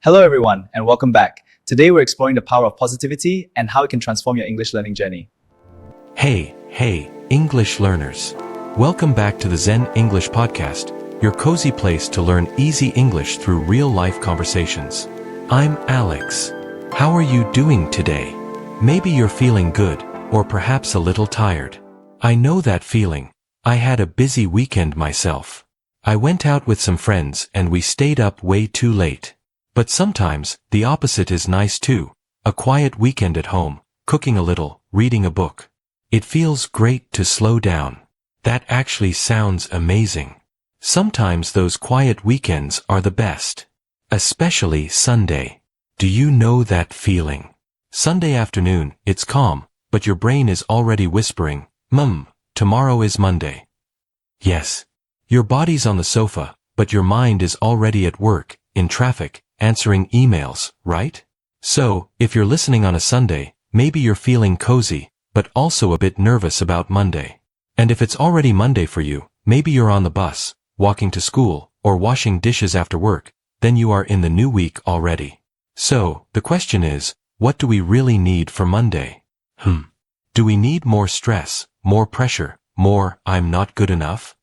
Hello, everyone, and welcome back. Today, we're exploring the power of positivity and how it can transform your English learning journey. Hey, English learners. Welcome back to the Zen English Podcast, your cozy place to learn easy English through real-life conversations. I'm Alex. How are you doing today? Maybe you're feeling good, or perhaps a little tired. I know that feeling. I had a busy weekend myself. I went out with some friends and we stayed up way too late. But sometimes, the opposite is nice too. A quiet weekend at home, cooking a little, reading a book. It feels great to slow down. That actually sounds amazing. Sometimes those quiet weekends are the best. Especially Sunday. Do you know that feeling? Sunday afternoon, it's calm, but your brain is already whispering, tomorrow is Monday. Yes. Your body's on the sofa, but your mind is already at work, in traffic, answering emails, right? So, if you're listening on a Sunday, maybe you're feeling cozy, but also a bit nervous about Monday. And if it's already Monday for you, maybe you're on the bus, walking to school, or washing dishes after work, then you are in the new week already. So, the question is, what do we really need for Monday? Do we need more stress, more pressure, more I'm not good enough?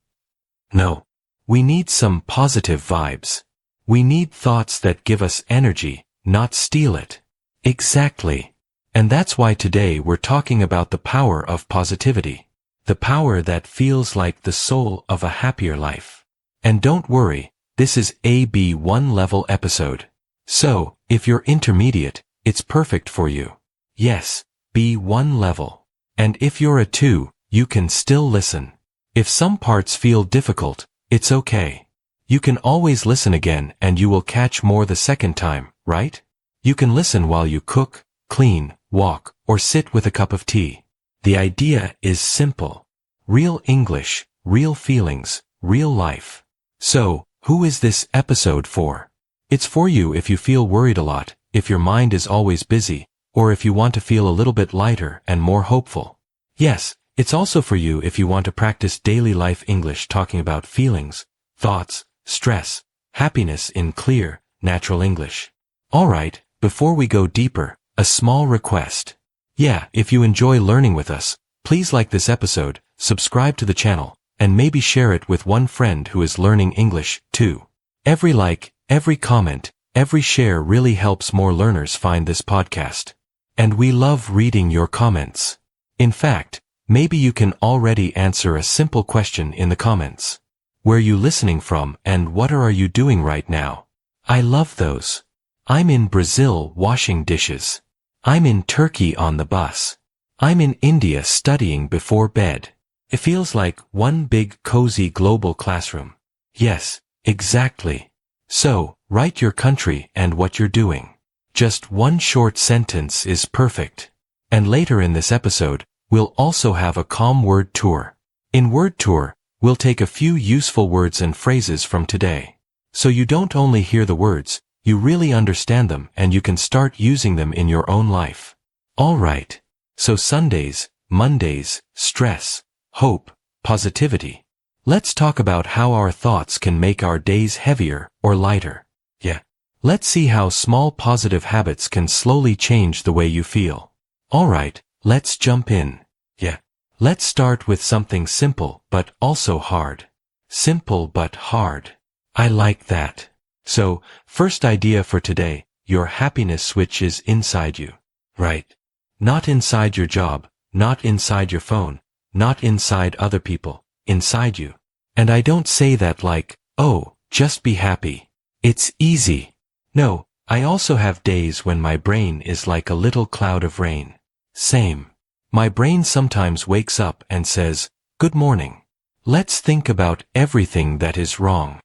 No. We need some positive vibes. We need thoughts that give us energy, not steal it. Exactly. And that's why today we're talking about the power of positivity. The power that feels like the soul of a happier life. And don't worry, this is a B1 level episode. So, if you're intermediate, it's perfect for you. Yes, B1 level. And if you're a 2, you can still listen. If some parts feel difficult, it's okay. You can always listen again and you will catch more the second time, right? You can listen while you cook, clean, walk, or sit with a cup of tea. The idea is simple. Real English, real feelings, real life. So, who is this episode for? It's for you if you feel worried a lot, if your mind is always busy, or if you want to feel a little bit lighter and more hopeful. Yes, it's also for you if you want to practice daily life English talking about feelings, thoughts, stress, happiness in clear, natural English. Alright, before we go deeper, a small request. Yeah, if you enjoy learning with us, please like this episode, subscribe to the channel, and maybe share it with one friend who is learning English, too. Every like, every comment, every share really helps more learners find this podcast. And we love reading your comments. In fact, maybe you can already answer a simple question in the comments. Where are you listening from and what are you doing right now? I love those. I'm in Brazil washing dishes. I'm in Turkey on the bus. I'm in India studying before bed. It feels like one big cozy global classroom. Yes, exactly. So, write your country and what you're doing. Just one short sentence is perfect. And later in this episode, we'll also have a calm word tour. In word tour, we'll take a few useful words and phrases from today. So you don't only hear the words, you really understand them and you can start using them in your own life. Alright. So Sundays, Mondays, stress, hope, positivity. Let's talk about how our thoughts can make our days heavier or lighter. Yeah. Let's see how small positive habits can slowly change the way you feel. Alright, let's jump in. Yeah. Let's start with something simple but also hard. Simple but hard. I like that. So, first idea for today, your happiness switch is inside you. Right. Not inside your job, not inside your phone, not inside other people, inside you. And I don't say that like, oh, just be happy. It's easy. No, I also have days when my brain is like a little cloud of rain. Same. My brain sometimes wakes up and says, good morning. Let's think about everything that is wrong.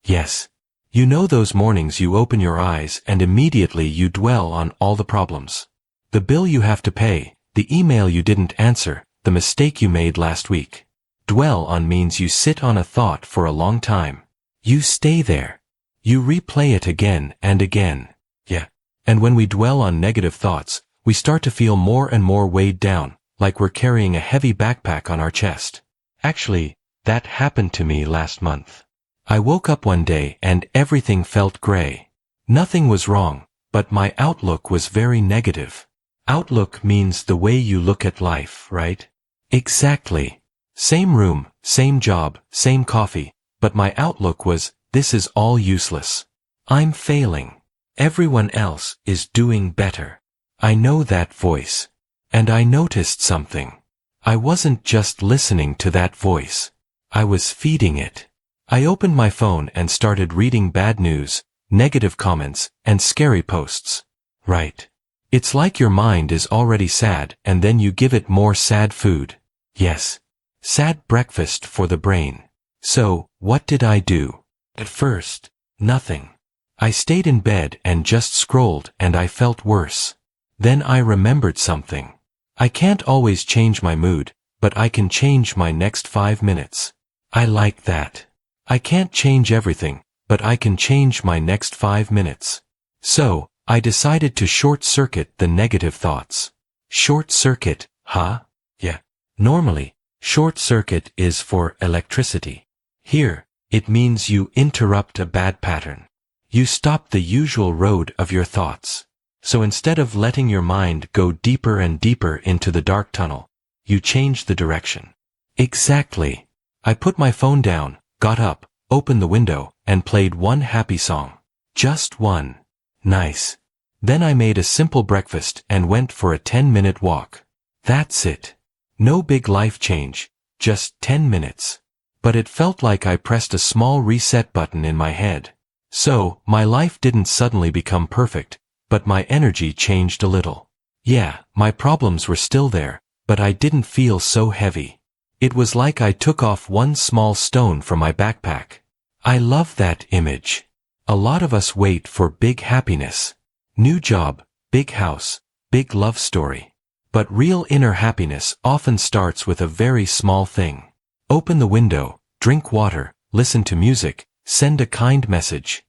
Yes. You know those mornings you open your eyes and immediately you dwell on all the problems. The bill you have to pay, the email you didn't answer, the mistake you made last week. Dwell on means you sit on a thought for a long time. You stay there. You replay it again and again. Yeah. And when we dwell on negative thoughts, we start to feel more and more weighed down, like we're carrying a heavy backpack on our chest. Actually, that happened to me last month. I woke up one day and everything felt gray. Nothing was wrong, but my outlook was very negative. Outlook means the way you look at life, right? Exactly. Same room, same job, same coffee, but my outlook was, this is all useless. I'm failing. Everyone else is doing better. I know that voice. And I noticed something. I wasn't just listening to that voice. I was feeding it. I opened my phone and started reading bad news, negative comments, and scary posts. Right. It's like your mind is already sad and then you give it more sad food. Yes. Sad breakfast for the brain. So, what did I do? At first, nothing. I stayed in bed and just scrolled and I felt worse. Then I remembered something. I can't always change my mood, but I can change my next 5 minutes. I like that. I can't change everything, but I can change my next 5 minutes. So, I decided to short-circuit the negative thoughts. Short-circuit, huh? Yeah. Normally, short-circuit is for electricity. Here, it means you interrupt a bad pattern. You stop the usual road of your thoughts. So instead of letting your mind go deeper and deeper into the dark tunnel, you change the direction. Exactly. I put my phone down, got up, opened the window, and played one happy song. Just one. Nice. Then I made a simple breakfast and went for a 10-minute walk. That's it. No big life change, just 10 minutes. But it felt like I pressed a small reset button in my head. So, my life didn't suddenly become perfect, but my energy changed a little. Yeah, my problems were still there, but I didn't feel so heavy. It was like I took off one small stone from my backpack. I love that image. A lot of us wait for big happiness. New job, big house, big love story. But real inner happiness often starts with a very small thing. Open the window, drink water, listen to music, send a kind message.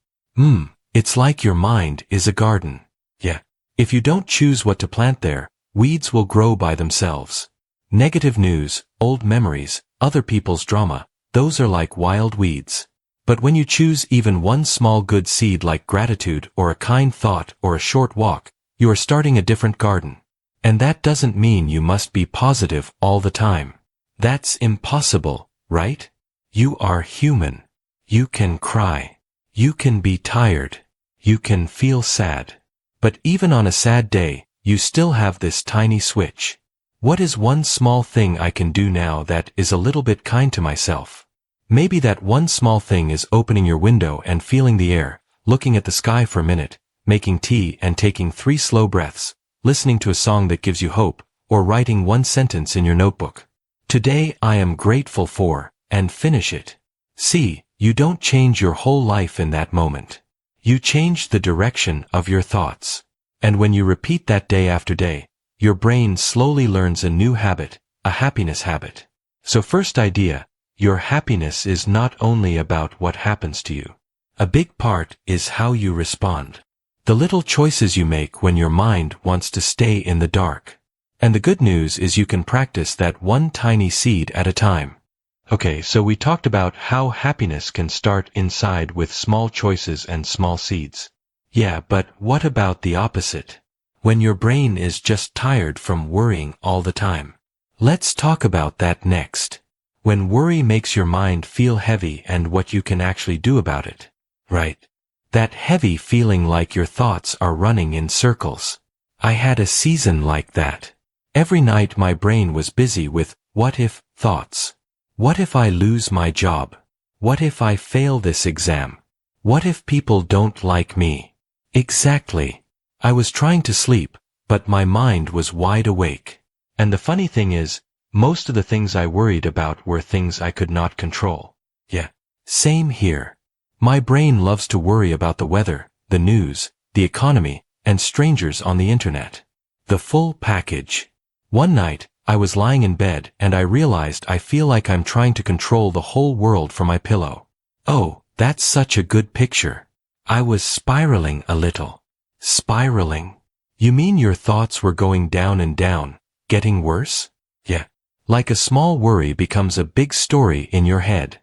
It's like your mind is a garden. Yeah. If you don't choose what to plant there, weeds will grow by themselves. Negative news, old memories, other people's drama, those are like wild weeds. But when you choose even one small good seed like gratitude or a kind thought or a short walk, you are starting a different garden. And that doesn't mean you must be positive all the time. That's impossible, right? You are human. You can cry. You can be tired. You can feel sad. But even on a sad day, you still have this tiny switch. What is one small thing I can do now that is a little bit kind to myself? Maybe that one small thing is opening your window and feeling the air, looking at the sky for a minute, making tea and taking 3 slow breaths, listening to a song that gives you hope, or writing one sentence in your notebook. Today I am grateful for, and finish it. See, you don't change your whole life in that moment. You change the direction of your thoughts. And when you repeat that day after day, your brain slowly learns a new habit, a happiness habit. So first idea, your happiness is not only about what happens to you. A big part is how you respond. The little choices you make when your mind wants to stay in the dark. And the good news is you can practice that one tiny seed at a time. Okay, so we talked about how happiness can start inside with small choices and small seeds. Yeah, but what about the opposite? When your brain is just tired from worrying all the time. Let's talk about that next. When worry makes your mind feel heavy and what you can actually do about it. Right. That heavy feeling like your thoughts are running in circles. I had a season like that. Every night my brain was busy with what if thoughts. What if I lose my job? What if I fail this exam? What if people don't like me? Exactly. I was trying to sleep, but my mind was wide awake. And the funny thing is, most of the things I worried about were things I could not control. Yeah. Same here. My brain loves to worry about the weather, the news, the economy, and strangers on the internet. The full package. One night, I was lying in bed and I realized I feel like I'm trying to control the whole world from my pillow. Oh, that's such a good picture. I was spiraling a little. Spiraling? You mean your thoughts were going down and down, getting worse? Yeah. Like a small worry becomes a big story in your head.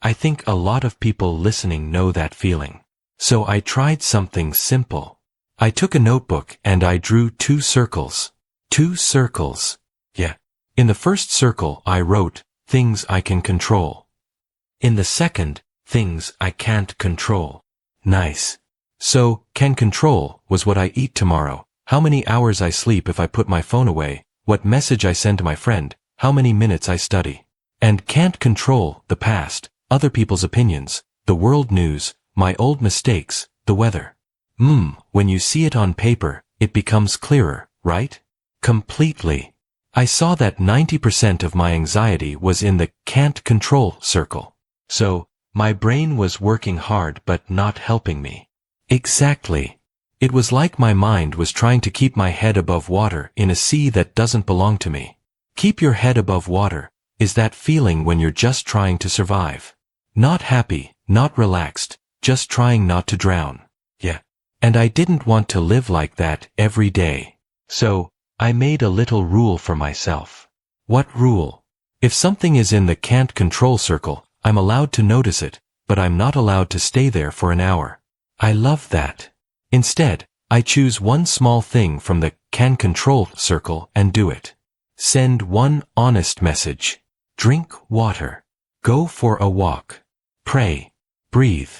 I think a lot of people listening know that feeling. So I tried something simple. I took a notebook and I drew 2 circles. 2 circles. Yeah. In the first circle I wrote, things I can control. In the second, things I can't control. Nice. So, can control was what I eat tomorrow, how many hours I sleep if I put my phone away, what message I send to my friend, how many minutes I study. And can't control the past, other people's opinions, the world news, my old mistakes, the weather. When you see it on paper, it becomes clearer, right? Completely. I saw that 90% of my anxiety was in the can't control circle. So, my brain was working hard but not helping me. Exactly. It was like my mind was trying to keep my head above water in a sea that doesn't belong to me. Keep your head above water is that feeling when you're just trying to survive. Not happy, not relaxed, just trying not to drown. Yeah. And I didn't want to live like that every day. So, I made a little rule for myself. What rule? If something is in the can't control circle, I'm allowed to notice it, but I'm not allowed to stay there for an hour. I love that. Instead, I choose one small thing from the can control circle and do it. Send one honest message. Drink water. Go for a walk. Pray. Breathe.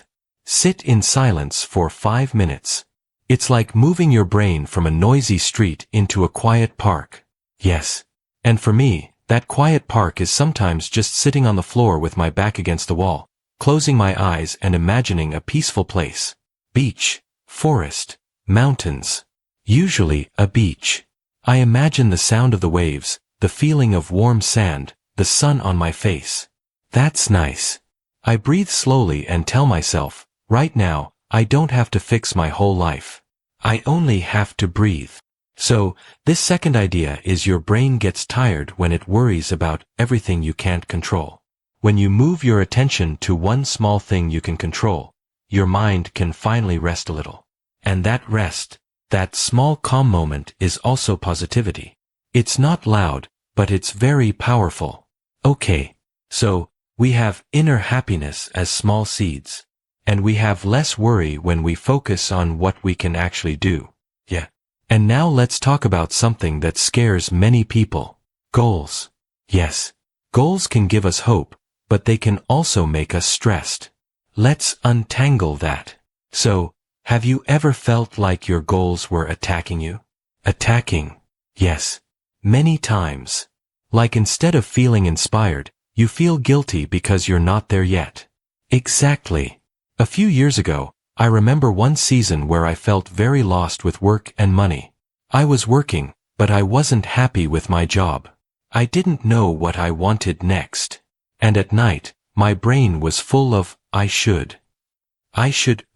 Sit in silence for 5 minutes. It's like moving your brain from a noisy street into a quiet park. Yes. And for me, that quiet park is sometimes just sitting on the floor with my back against the wall, closing my eyes and imagining a peaceful place. Beach, forest, mountains. Usually a beach. I imagine the sound of the waves, the feeling of warm sand, the sun on my face. That's nice. I breathe slowly and tell myself, right now, I don't have to fix my whole life. I only have to breathe. So, this second idea is your brain gets tired when it worries about everything you can't control. When you move your attention to one small thing you can control, your mind can finally rest a little. And that rest, that small calm moment is also positivity. It's not loud, but it's very powerful. Okay, so, we have inner happiness as small seeds. And we have less worry when we focus on what we can actually do. Yeah. And now let's talk about something that scares many people. Goals. Yes. Goals can give us hope, but they can also make us stressed. Let's untangle that. So, have you ever felt like your goals were attacking you? Attacking. Yes. Many times. Like instead of feeling inspired, you feel guilty because you're not there yet. Exactly. A few years ago, I remember one season where I felt very lost with work and money. I was working, but I wasn't happy with my job. I didn't know what I wanted next. And at night, my brain was full of, I should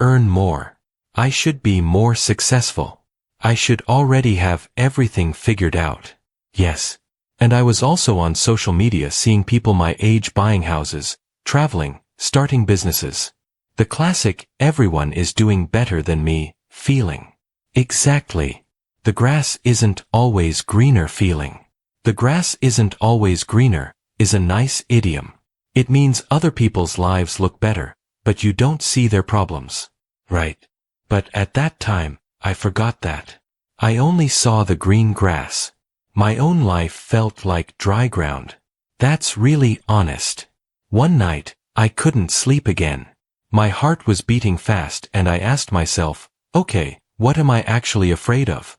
earn more. I should be more successful. I should already have everything figured out. Yes. And I was also on social media seeing people my age buying houses, traveling, starting businesses. The classic, everyone is doing better than me, feeling. Exactly. The grass isn't always greener feeling. The grass isn't always greener is a nice idiom. It means other people's lives look better, but you don't see their problems. Right. But at that time, I forgot that. I only saw the green grass. My own life felt like dry ground. That's really honest. One night, I couldn't sleep again. My heart was beating fast and I asked myself, okay, what am I actually afraid of?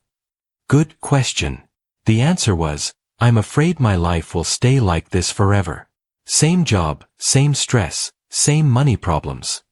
Good question. The answer was, I'm afraid my life will stay like this forever. Same job, same stress, same money problems.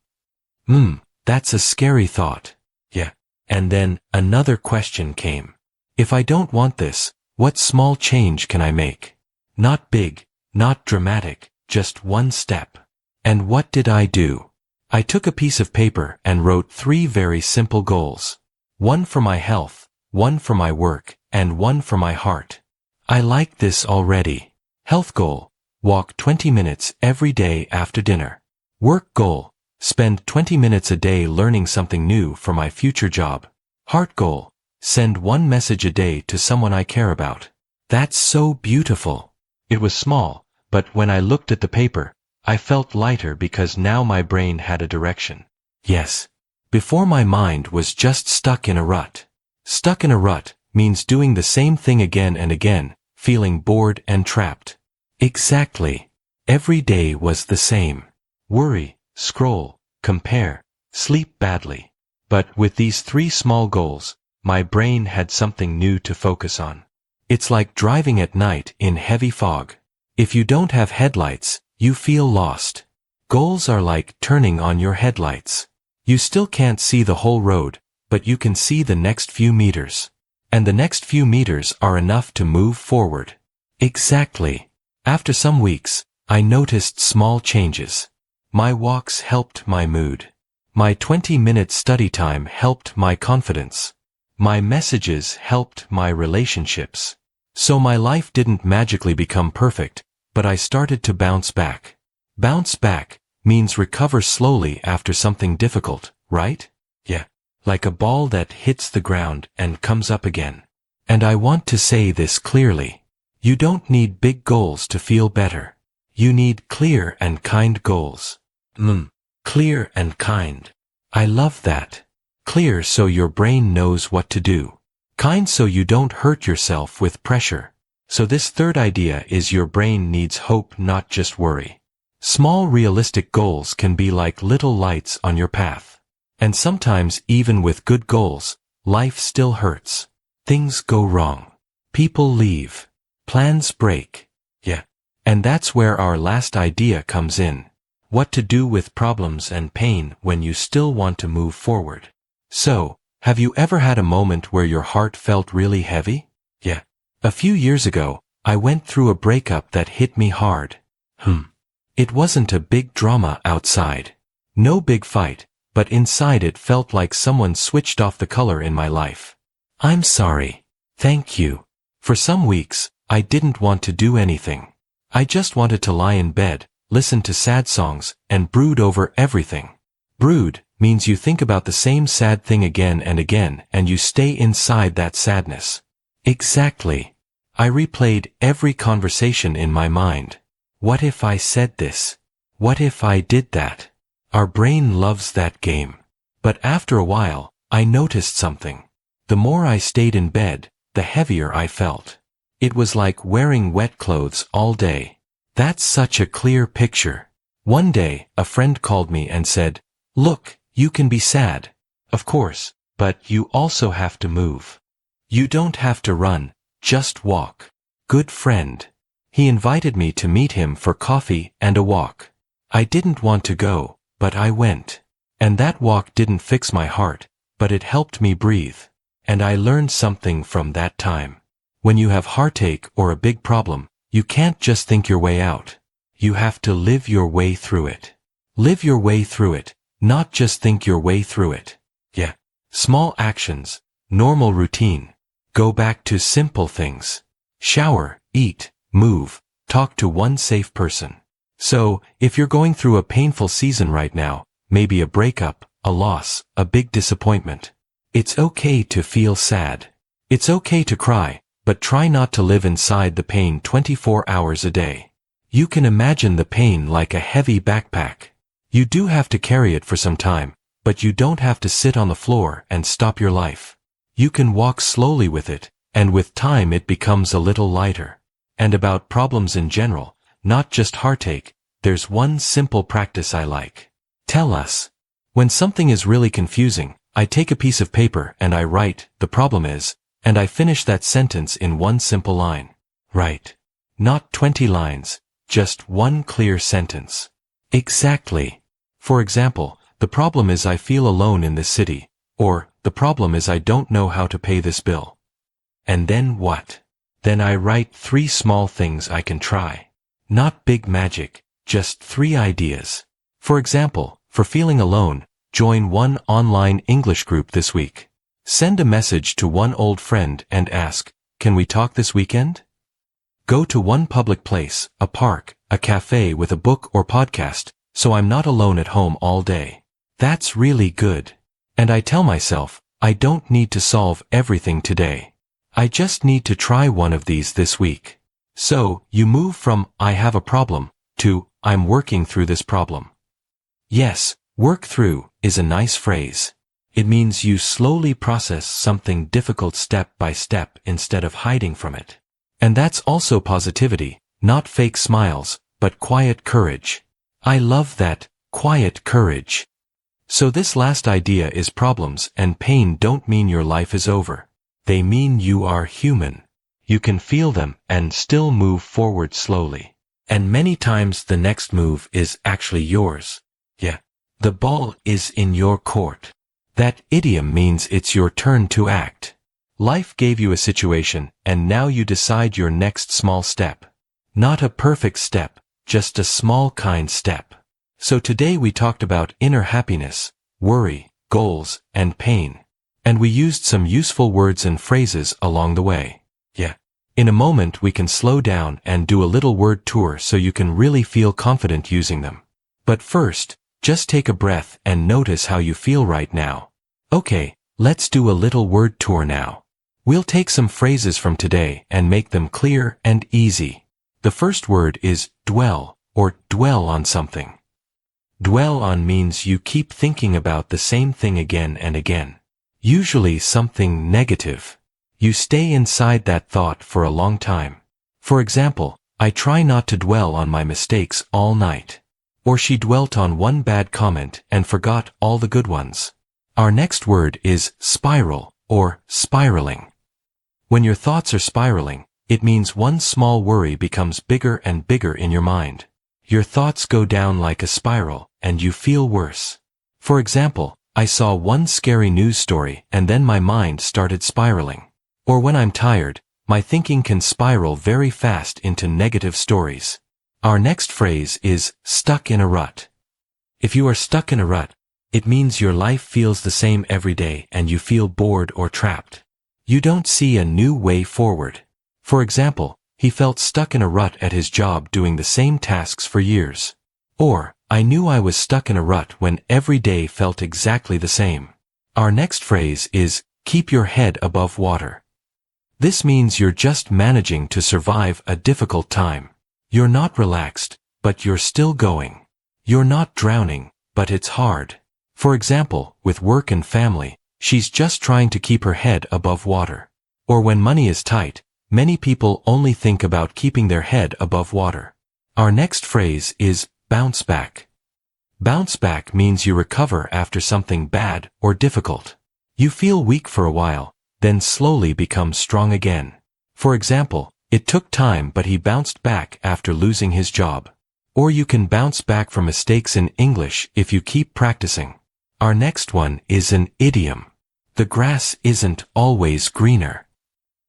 That's a scary thought. Yeah. And then another question came. If I don't want this, what small change can I make? Not big, not dramatic, just one step. And what did I do? I took a piece of paper and wrote 3 very simple goals. One for my health, one for my work, and one for my heart. I like this already. Health goal, walk 20 minutes every day after dinner. Work goal, spend 20 minutes a day learning something new for my future job. Heart goal, send one message a day to someone I care about. That's so beautiful. It was small, but when I looked at the paper, I felt lighter because now my brain had a direction. Yes. Before my mind was just stuck in a rut. Stuck in a rut means doing the same thing again and again, feeling bored and trapped. Exactly. Every day was the same. Worry, scroll, compare, sleep badly. But with these 3 small goals, my brain had something new to focus on. It's like driving at night in heavy fog. If you don't have headlights, you feel lost. Goals are like turning on your headlights. You still can't see the whole road, but you can see the next few meters. And the next few meters are enough to move forward. Exactly. After some weeks, I noticed small changes. My walks helped my mood. My 20-minute study time helped my confidence. My messages helped my relationships. So my life didn't magically become perfect, but I started to bounce back. Bounce back means recover slowly after something difficult, right? Yeah. Like a ball that hits the ground and comes up again. And I want to say this clearly. You don't need big goals to feel better. You need clear and kind goals. Clear and kind. I love that. Clear so your brain knows what to do. Kind so you don't hurt yourself with pressure. So this third idea is your brain needs hope, not just worry. Small realistic goals can be like little lights on your path. And sometimes even with good goals, life still hurts. Things go wrong. People leave. Plans break. Yeah. And that's where our last idea comes in. What to do with problems and pain when you still want to move forward. So, have you ever had a moment where your heart felt really heavy? Yeah. A few years ago, I went through a breakup that hit me hard. It wasn't a big drama outside. No big fight, but inside it felt like someone switched off the color in my life. I'm sorry. Thank you. For some weeks, I didn't want to do anything. I just wanted to lie in bed, listen to sad songs, and brood over everything. Brood means you think about the same sad thing again and again, and you stay inside that sadness. Exactly. I replayed every conversation in my mind. What if I said this? What if I did that? Our brain loves that game. But after a while, I noticed something. The more I stayed in bed, the heavier I felt. It was like wearing wet clothes all day. That's such a clear picture. One day, a friend called me and said, "Look, you can be sad. Of course, but you also have to move. You don't have to run, just walk." Good friend. He invited me to meet him for coffee and a walk. I didn't want to go, but I went. And that walk didn't fix my heart, but it helped me breathe. And I learned something from that time. When you have heartache or a big problem, you can't just think your way out. You have to live your way through it. Live your way through it, not just think your way through it. Yeah. Small actions, normal routine. Go back to simple things. Shower, eat, move, talk to one safe person. So, if you're going through a painful season right now, maybe a breakup, a loss, a big disappointment, it's okay to feel sad. It's okay to cry, but try not to live inside the pain 24 hours a day. You can imagine the pain like a heavy backpack. You do have to carry it for some time, but you don't have to sit on the floor and stop your life. You can walk slowly with it, and with time it becomes a little lighter. And about problems in general, not just heartache, there's one simple practice I like. Tell us. When something is really confusing, I take a piece of paper and I write, "The problem is," and I finish that sentence in one simple line. Right. Not 20 lines, just one clear sentence. Exactly. For example, the problem is I feel alone in this city, or the problem is I don't know how to pay this bill. And then what? Then I write 3 small things I can try. Not big magic, just 3 ideas. For example, for feeling alone, join one online English group this week. Send a message to one old friend and ask, "Can we talk this weekend?" Go to one public place, a park, a cafe with a book or podcast, so I'm not alone at home all day. That's really good. And I tell myself, I don't need to solve everything today. I just need to try one of these this week. So, you move from, "I have a problem," to, "I'm working through this problem." Yes, work through is a nice phrase. It means you slowly process something difficult step by step instead of hiding from it. And that's also positivity, not fake smiles, but quiet courage. I love that, quiet courage. So this last idea is problems and pain don't mean your life is over. They mean you are human. You can feel them and still move forward slowly. And many times the next move is actually yours. Yeah. The ball is in your court. That idiom means it's your turn to act. Life gave you a situation, and now you decide your next small step. Not a perfect step, just a small kind step. So today we talked about inner happiness, worry, goals, and pain. And we used some useful words and phrases along the way. Yeah. In a moment we can slow down and do a little word tour so you can really feel confident using them. But first, just take a breath and notice how you feel right now. Okay, let's do a little word tour now. We'll take some phrases from today and make them clear and easy. The first word is dwell, or dwell on something. Dwell on means you keep thinking about the same thing again and again. Usually something negative. You stay inside that thought for a long time. For example, I try not to dwell on my mistakes all night. Or she dwelt on one bad comment and forgot all the good ones. Our next word is spiral, or spiraling. When your thoughts are spiraling, it means one small worry becomes bigger and bigger in your mind. Your thoughts go down like a spiral, and you feel worse. For example, I saw one scary news story and then my mind started spiraling. Or when I'm tired, my thinking can spiral very fast into negative stories. Our next phrase is stuck in a rut. If you are stuck in a rut, it means your life feels the same every day and you feel bored or trapped. You don't see a new way forward. For example, he felt stuck in a rut at his job doing the same tasks for years. Or, I knew I was stuck in a rut when every day felt exactly the same. Our next phrase is keep your head above water. This means you're just managing to survive a difficult time. You're not relaxed, but you're still going. You're not drowning, but it's hard. For example, with work and family, she's just trying to keep her head above water. Or when money is tight, many people only think about keeping their head above water. Our next phrase is bounce back. Bounce back means you recover after something bad or difficult. You feel weak for a while, then slowly become strong again. For example, it took time but he bounced back after losing his job. Or you can bounce back from mistakes in English if you keep practicing. Our next one is an idiom. The grass isn't always greener.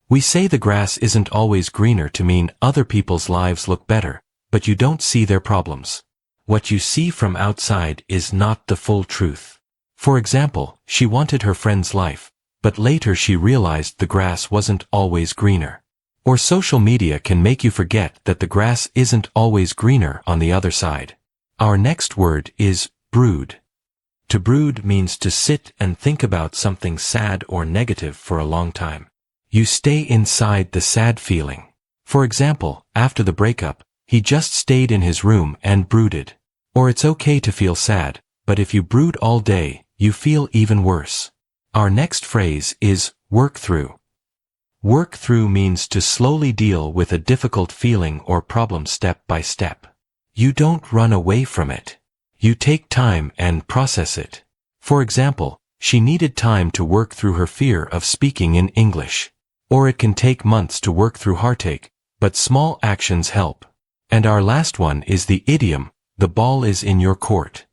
We say the grass isn't always greener to mean other people's lives look better, but you don't see their problems. What you see from outside is not the full truth. For example, she wanted her friend's life, but later she realized the grass wasn't always greener. Or social media can make you forget that the grass isn't always greener on the other side. Our next word is brood. To brood means to sit and think about something sad or negative for a long time. You stay inside the sad feeling. For example, after the breakup, he just stayed in his room and brooded. Or it's okay to feel sad, but if you brood all day, you feel even worse. Our next phrase is work through. Work through means to slowly deal with a difficult feeling or problem step by step. You don't run away from it. You take time and process it. For example, she needed time to work through her fear of speaking in English. Or it can take months to work through heartache, but small actions help. And our last one is the idiom, the ball is in your court.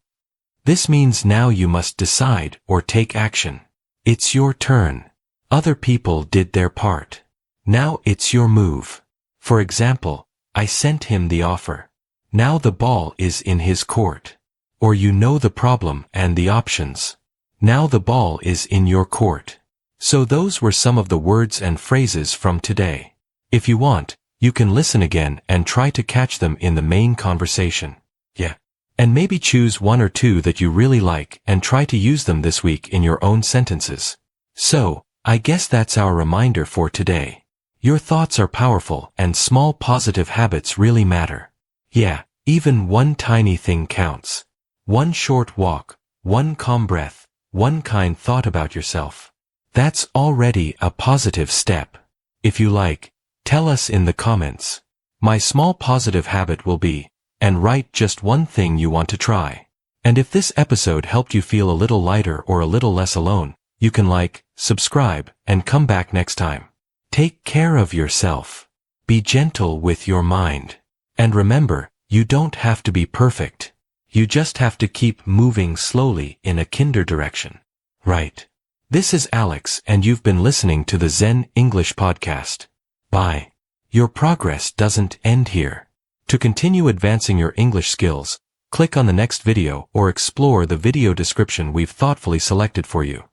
This means now you must decide or take action. It's your turn. Other people did their part. Now it's your move. For example, I sent him the offer. Now the ball is in his court. Or you know the problem and the options. Now the ball is in your court. So those were some of the words and phrases from today. If you want, you can listen again and try to catch them in the main conversation. Yeah. And maybe choose one or two that you really like and try to use them this week in your own sentences. So, I guess that's our reminder for today. Your thoughts are powerful and small positive habits really matter. Yeah, even one tiny thing counts. One short walk, one calm breath, one kind thought about yourself. That's already a positive step. If you like, tell us in the comments. My small positive habit will be, and write just one thing you want to try. And if this episode helped you feel a little lighter or a little less alone, you can like, subscribe, and come back next time. Take care of yourself. Be gentle with your mind. And remember, you don't have to be perfect. You just have to keep moving slowly in a kinder direction. Right. This is Alex and you've been listening to the Zen English Podcast. Bye. Your progress doesn't end here. To continue advancing your English skills, click on the next video or explore the video description we've thoughtfully selected for you.